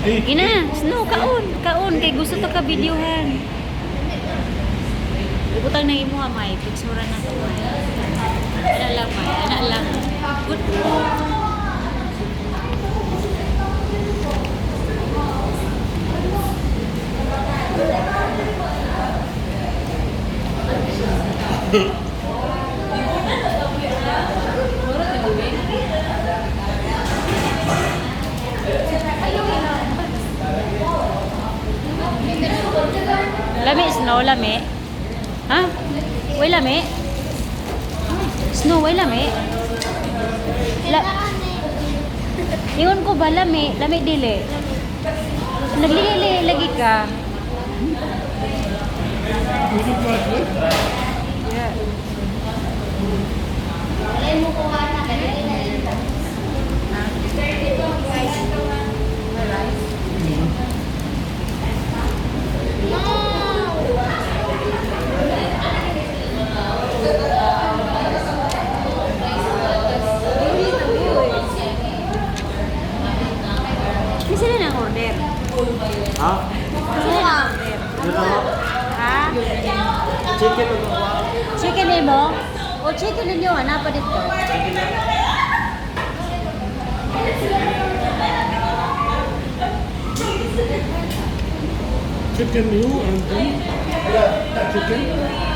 Ina, Snow, kaon. Kaon, kay gusto to ka videohan. Ibutang na imo ha, May. Piksura na to, May. Ana lang, May. Ana lang. Good. Lami, Snow, lami. Ha? Way lami? Snow, way lami? Ingon ko ba lami? Lami dili. Naglili lagi ka. Yeah. Kasi na ang order. Ha? Kasi na ang order. Ha? Chicken o Chicken eh mo? O chicken ninyo, ano pa dito? Chicken you and then chicken.